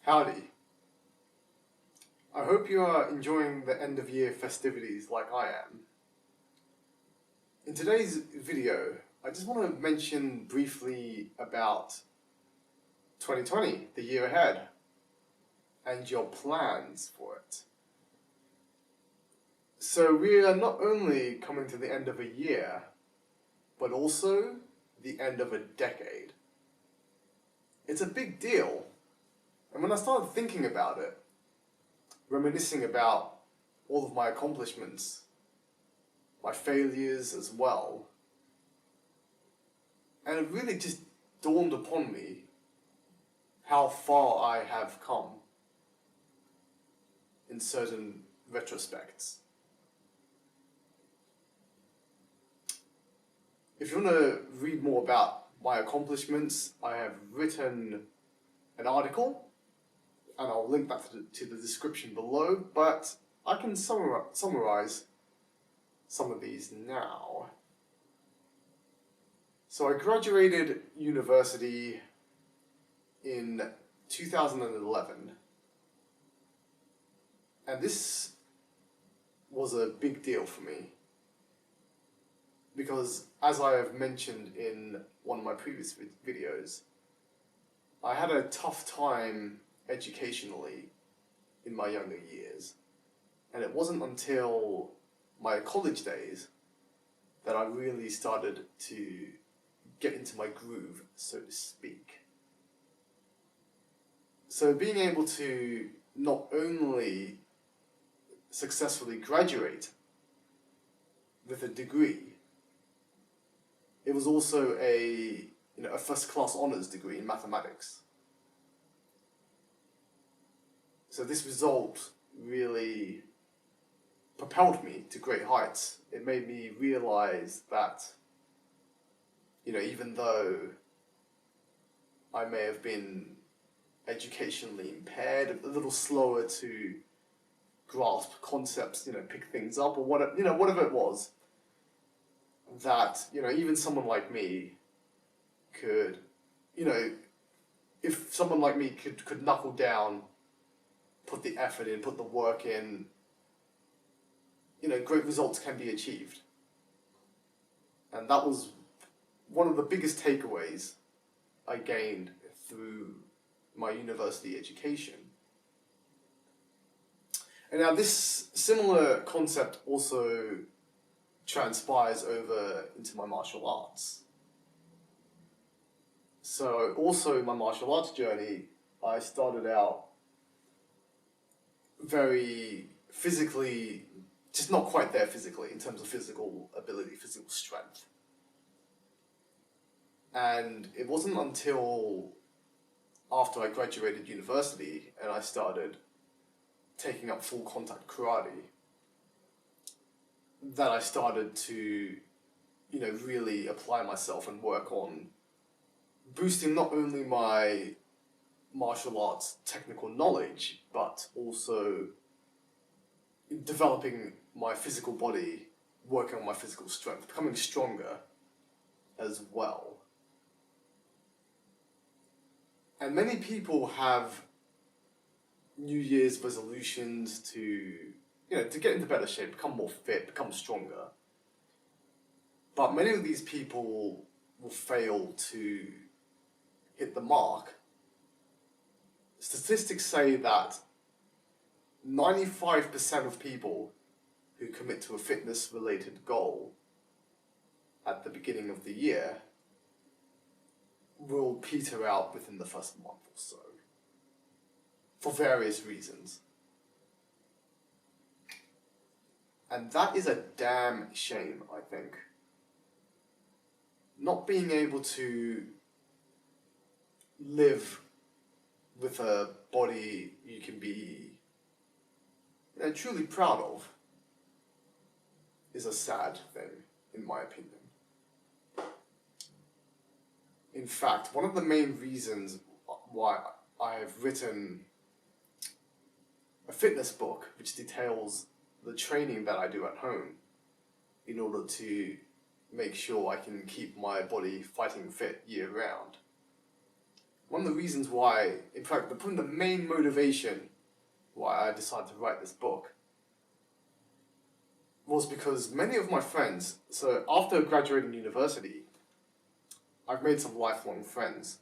Howdy. I hope you are enjoying the end of year festivities like I am. In today's video, I just want to mention briefly about 2020, the year ahead, and your plans for it. So we are not only coming to the end of a year, but also the end of a decade. It's a big deal. And when I started thinking about it, reminiscing about all of my accomplishments, my failures as well, and it really just dawned upon me how far I have come in certain retrospects. If you want to read more about my accomplishments, I have written an article, and I'll link that to the description below, but I can summarize some of these now. So I graduated university in 2011, and this was a big deal for me because, as I have mentioned in one of my previous videos, I had a tough time educationally in my younger years, and it wasn't until my college days that I really started to get into my groove, so to speak. So being able to not only successfully graduate with a degree, it was also a first-class honors degree in mathematics. So this result really propelled me to great heights. It made me realize that, even though I may have been educationally impaired, a little slower to grasp concepts, pick things up, or whatever it was, that, even someone like me could, if someone like me could knuckle down, put the effort in, put the work in, great results can be achieved. And that was one of the biggest takeaways I gained through my university education. And now this similar concept also transpires over into my martial arts. So also in my martial arts journey, I started out very physically, just not quite there physically in terms of physical ability, physical strength. And it wasn't until after I graduated university and I started taking up full contact karate that I started to, really apply myself and work on boosting not only my martial arts technical knowledge, but also developing my physical body, working on my physical strength, becoming stronger as well. And many people have New Year's resolutions to get into better shape, become more fit, become stronger. But many of these people will fail to hit the mark. Statistics say that 95% of people who commit to a fitness-related goal at the beginning of the year will peter out within the first month or so, for various reasons. And that is a damn shame, I think. Not being able to live with a body you can be truly proud of is a sad thing, in my opinion. In fact, one of the main reasons why I have written a fitness book which details the training that I do at home in order to make sure I can keep my body fighting fit year round one of the reasons why, in fact, the main motivation why I decided to write this book was because many of my friends, so after graduating university, I've made some lifelong friends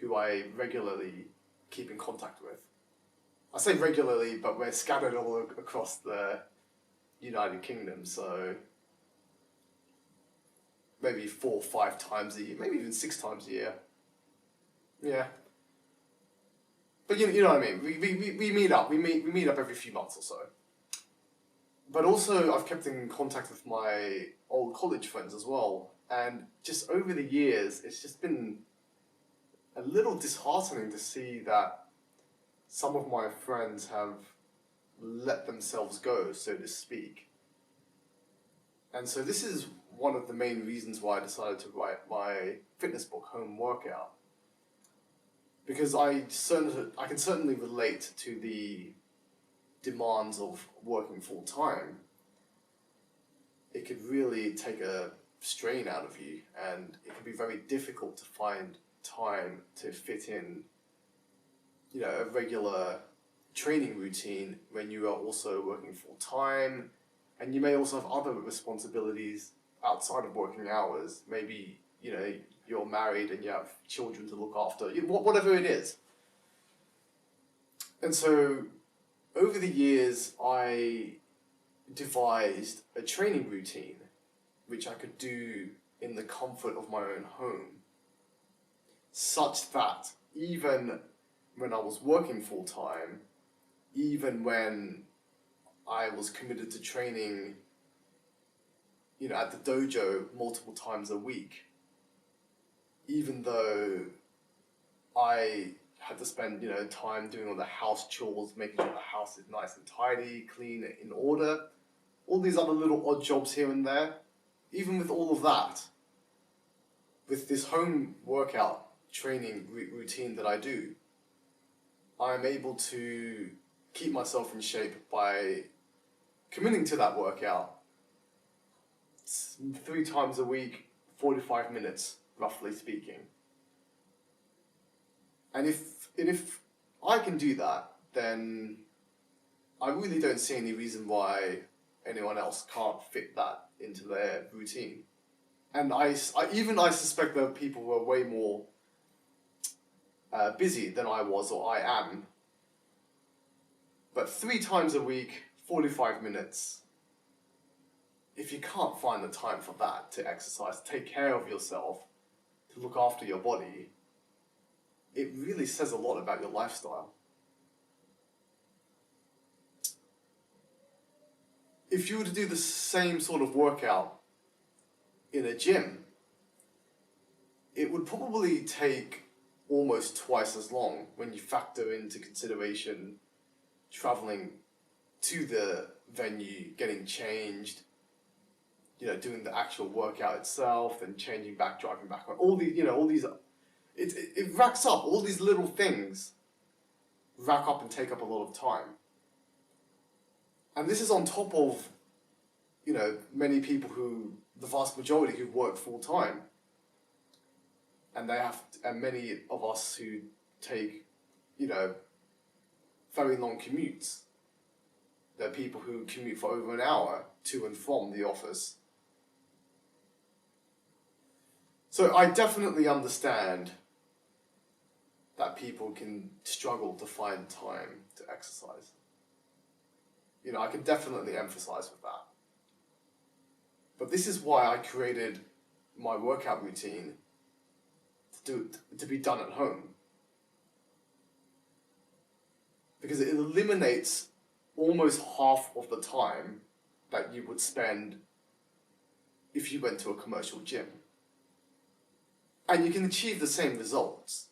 who I regularly keep in contact with. I say regularly, but we're scattered all across the United Kingdom, so maybe 4 or 5 times a year, maybe even 6 times a year. Yeah. But you know what I mean. We meet up. We meet up every few months or so. But also, I've kept in contact with my old college friends as well. And just over the years, it's just been a little disheartening to see that some of my friends have let themselves go, so to speak. And so this is one of the main reasons why I decided to write my fitness book, Home Workout. Because I can certainly relate to the demands of working full time. It could really take a strain out of you, and it can be very difficult to find time to fit in, a regular training routine when you are also working full time, and you may also have other responsibilities outside of working hours. Maybe, you're married and you have children to look after, whatever it is. And so, over the years, I devised a training routine which I could do in the comfort of my own home, such that even when I was working full time, even when I was committed to training, at the dojo multiple times a week, even though I had to spend, time doing all the house chores, making sure the house is nice and tidy, clean, in order, all these other little odd jobs here and there, even with all of that, with this home workout training routine that I do, I'm able to keep myself in shape by committing to that workout 3 times a week, 45 minutes, roughly speaking. And if I can do that, then I really don't see any reason why anyone else can't fit that into their routine. And I suspect there are people who are way more busy than I was or I am. But 3 times a week, 45 minutes, if you can't find the time for that, to exercise, to take care of yourself, to look after your body, it really says a lot about your lifestyle. If you were to do the same sort of workout in a gym, it would probably take almost twice as long when you factor into consideration traveling to the venue, getting changed, doing the actual workout itself, then changing back, driving back, all these, it racks up, all these little things rack up and take up a lot of time. And this is on top of, many people the vast majority who work full time. And and many of us who take, very long commutes. There are people who commute for over an hour to and from the office. So I definitely understand that people can struggle to find time to exercise. I can definitely emphasize with that. But this is why I created my workout routine to be done at home. Because it eliminates almost half of the time that you would spend if you went to a commercial gym. And you can achieve the same results.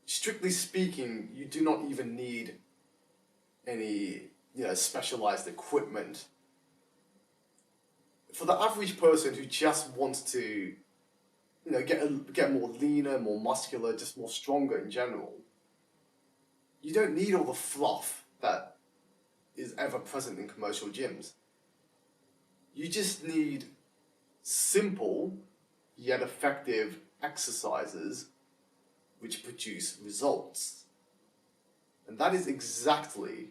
Strictly speaking, you do not even need any, specialized equipment. For the average person who just wants to, get more leaner, more muscular, just more stronger in general, you don't need all the fluff that is ever present in commercial gyms. You just need simple, yet effective exercises which produce results. And that is exactly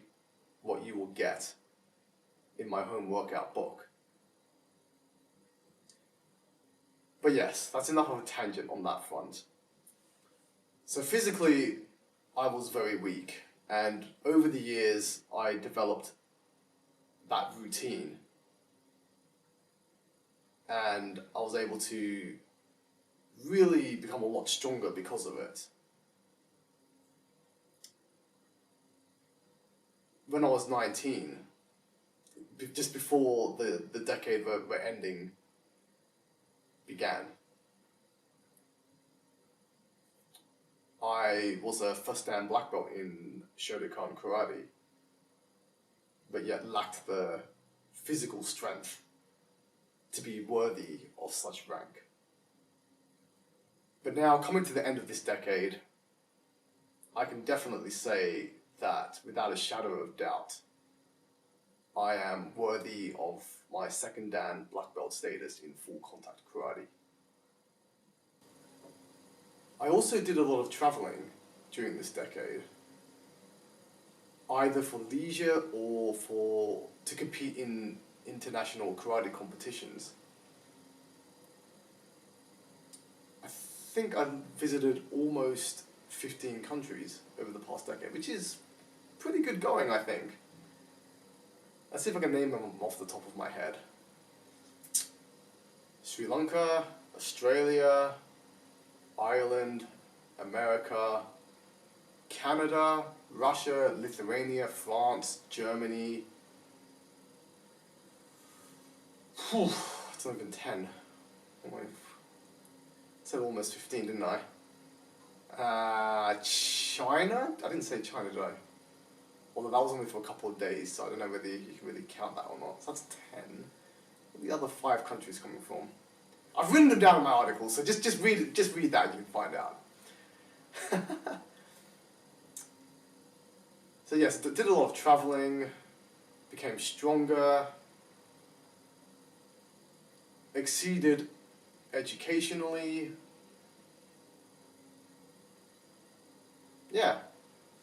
what you will get in my home workout book. But yes, that's enough of a tangent on that front. So physically, I was very weak, and over the years, I developed that routine, and I was able to really become a lot stronger because of it. When I was 19, just before the decade we're ending began, I was a first dan black belt in Shotokan karate, but yet lacked the physical strength to be worthy of such rank. But now, coming to the end of this decade, I can definitely say that, without a shadow of doubt, I am worthy of my second dan black belt status in full contact karate. I also did a lot of traveling during this decade, either for leisure or to compete in international karate competitions. I think I visited almost 15 countries over the past decade, which is pretty good going, I think. Let's see if I can name them off the top of my head. Sri Lanka, Australia, Ireland, America, Canada, Russia, Lithuania, France, Germany. Whew, it's not even 10. I said almost 15, didn't I? China? I didn't say China, did I? Although that was only for a couple of days, so I don't know whether you can really count that or not. So that's 10. Where are the other 5 countries coming from? I've written them down in my article, so just read that and you can find out. So yes, did a lot of traveling, became stronger, exceeded educationally. Yeah,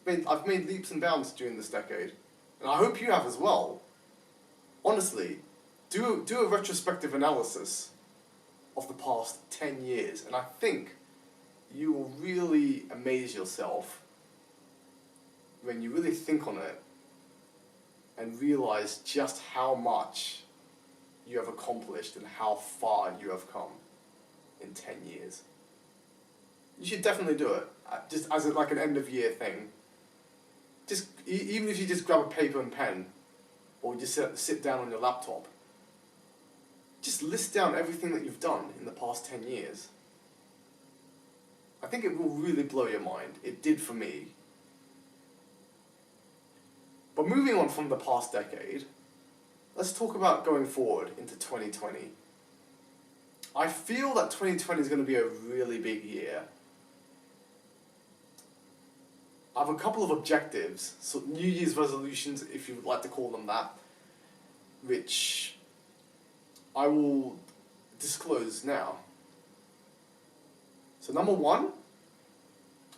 I've made leaps and bounds during this decade, and I hope you have as well. Honestly, do a retrospective analysis of the past 10 years, and I think you will really amaze yourself when you really think on it and realize just how much you have accomplished and how far you have come in 10 years. You should definitely do it, just as like an end of year thing. Just even if you just grab a paper and pen, or just sit down on your laptop, just list down everything that you've done in the past 10 years. I think it will really blow your mind. It did for me. But moving on from the past decade, let's talk about going forward into 2020. I feel that 2020 is going to be a really big year. I have a couple of objectives, so New Year's resolutions, if you would like to call them that, which I will disclose now. So number 1,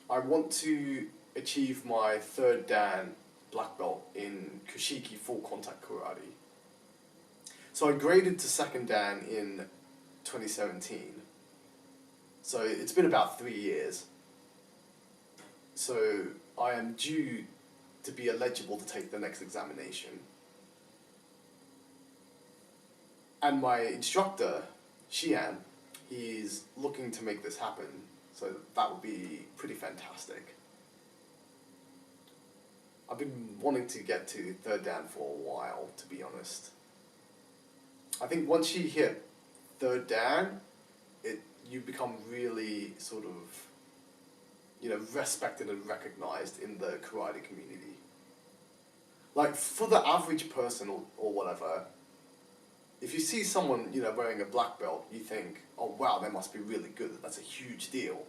I want to achieve my 3rd dan black belt in Kushiki full contact karate. So I graded to 2nd dan in 2017. So it's been about 3 years. So I am due to be eligible to take the next examination. And my instructor, Xian, he's looking to make this happen. So that would be pretty fantastic. I've been wanting to get to 3rd dan for a while, to be honest. I think once you hit 3rd dan, you become really sort of, respected and recognized in the karate community. Like, for the average person or whatever, if you see someone, wearing a black belt, you think, oh wow, they must be really good, that's a huge deal.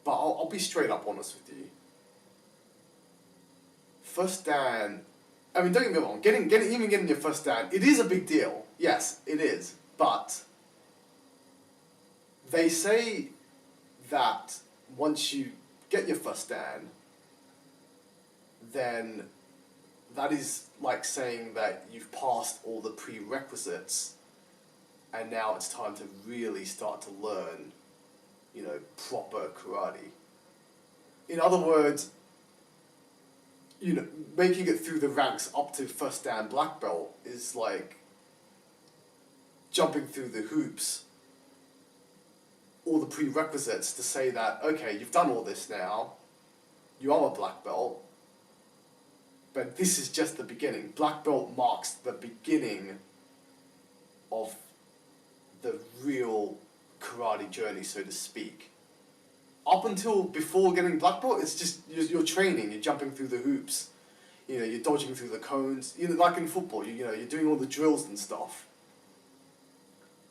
But I'll be straight up honest with you. 1st dan, I mean, don't get me wrong, getting your 1st dan, it is a big deal. Yes, it is. But they say that once you get your first dan, then that is like saying that you've passed all the prerequisites and now it's time to really start to learn, proper karate. In other words, making it through the ranks up to first dan black belt is like jumping through the hoops, all the prerequisites to say that, okay, you've done all this now, you are a black belt, but this is just the beginning. Black belt marks the beginning of the real karate journey, so to speak. Up until before getting black belt, it's just you're training, you're jumping through the hoops, you're dodging through the cones, like in football, you're doing all the drills and stuff.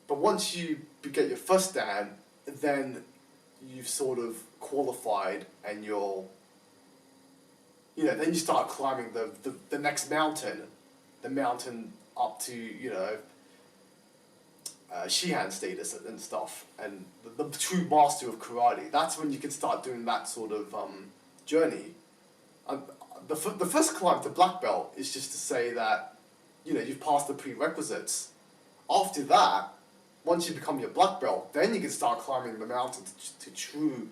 But once you get your first dan, then you've sort of qualified and then you start climbing the next mountain, the mountain up to, Shihan status and stuff, and the true master of karate. That's when you can start doing that sort of journey. The first climb to black belt is just to say that, you've passed the prerequisites. After that, once you become your black belt, then you can start climbing the mountain to true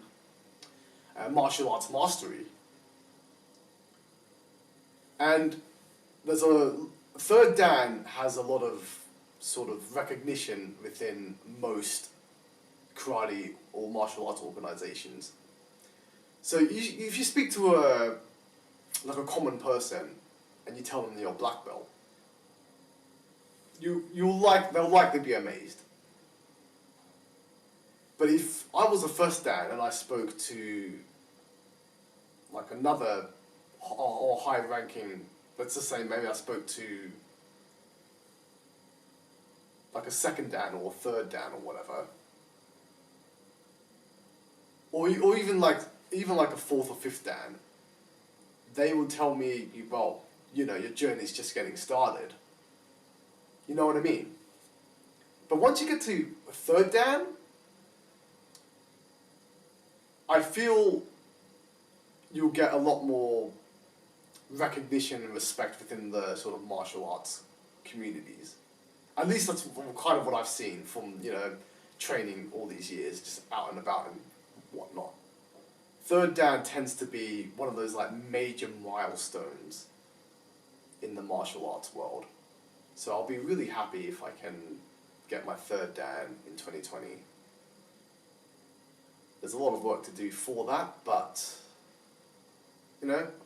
martial arts mastery. And there's third dan has a lot of sort of recognition within most karate or martial arts organizations. So if you speak to a common person and you tell them you're a black belt, they'll likely be amazed. But if I was a first dan and I spoke to like another or high ranking, let's just say maybe I spoke to like a second dan or a third dan or whatever, or even like a fourth or fifth dan, they would tell me, well, your journey's just getting started. You know what I mean? But once you get to a third dan, I feel you'll get a lot more recognition and respect within the sort of martial arts communities. At least that's kind of what I've seen from, training all these years, just out and about and whatnot. Third dan tends to be one of those like major milestones in the martial arts world. So I'll be really happy if I can get my third dan in 2020. There's a lot of work to do for that, but,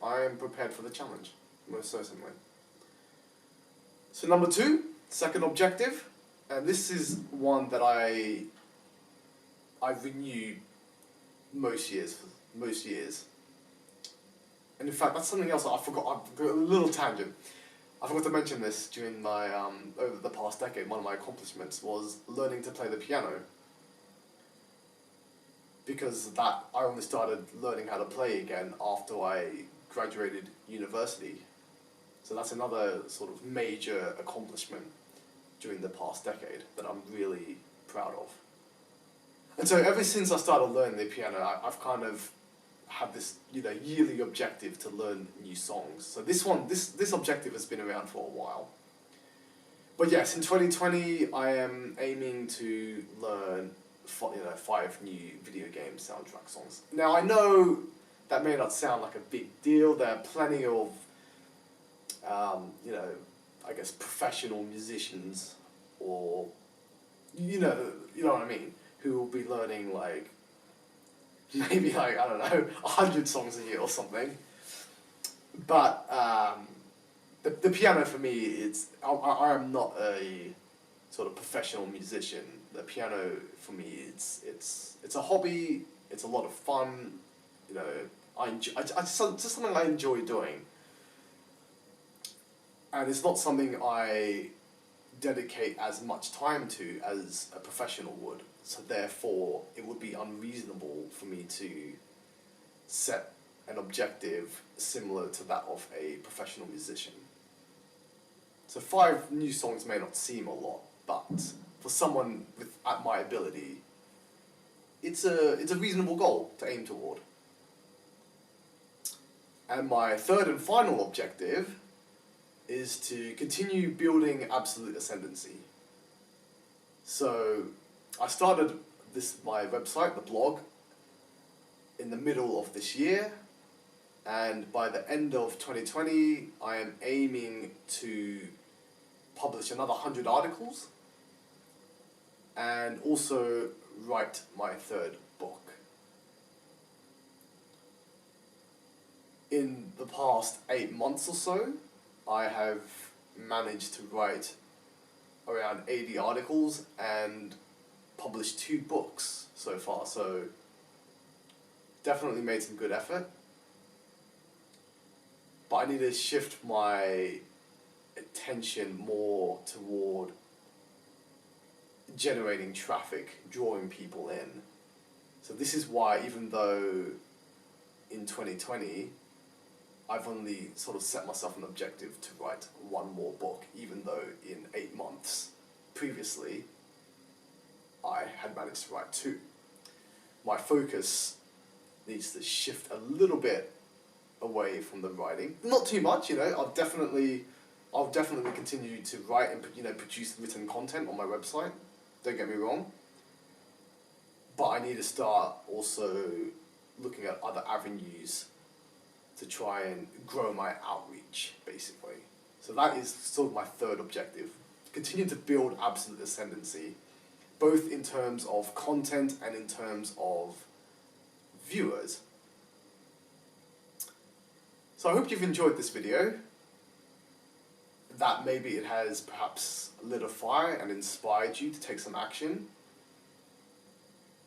I am prepared for the challenge, most certainly. So number 2, second objective, and this is one that I renew most years. And in fact, that's something else I forgot, a little tangent. I forgot to mention this during my, over the past decade, one of my accomplishments was learning to play the piano. Because I only started learning how to play again after I graduated university. So that's another sort of major accomplishment during the past decade that I'm really proud of. And so ever since I started learning the piano, I've kind of had this, yearly objective to learn new songs. So this objective has been around for a while. But yes, in 2020, I am aiming to learn 5 new video game soundtrack songs. Now I know that may not sound like a big deal. There are plenty of, I guess professional musicians or, you know what I mean, who will be learning like, maybe like, I don't know, 100 songs a year or something. But the piano for me, I am not a sort of professional musician. The piano for me, it's a hobby. It's a lot of fun. It's just something I enjoy doing. And it's not something I dedicate as much time to as a professional would. So therefore, it would be unreasonable for me to set an objective similar to that of a professional musician. So 5 new songs may not seem a lot, but for someone at my ability, it's a reasonable goal to aim toward. And my third and final objective is to continue building absolute ascendancy. So I started my website, the blog, in the middle of this year, and by the end of 2020 I am aiming to publish another 100 articles and also write my third book. In the past 8 months or so, I have managed to write around 80 articles and published 2 books so far, so definitely made some good effort. But I need to shift my attention more toward generating traffic, drawing people in. So this is why, even though in 2020 I've only sort of set myself an objective to write 1 more book, even though in 8 months previously I had managed to write 2. My focus needs to shift a little bit away from the writing. Not too much, I'll definitely continue to write and produce written content on my website. Don't get me wrong. But I need to start also looking at other avenues to try and grow my outreach, basically. So that is sort of my third objective. Continue to build absolute ascendancy, both in terms of content and in terms of viewers. So I hope you've enjoyed this video, that maybe it has perhaps lit a fire and inspired you to take some action.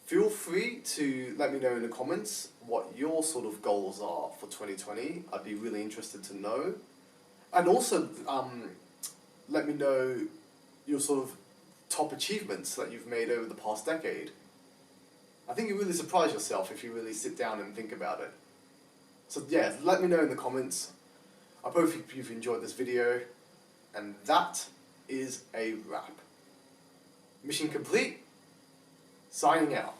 Feel free to let me know in the comments what your sort of goals are for 2020. I'd be really interested to know. And also let me know your sort of top achievements that you've made over the past decade. I think you really surprise yourself if you really sit down and think about it. So yeah, let me know in the comments. I hope you've enjoyed this video, and that is a wrap. Mission complete, signing out.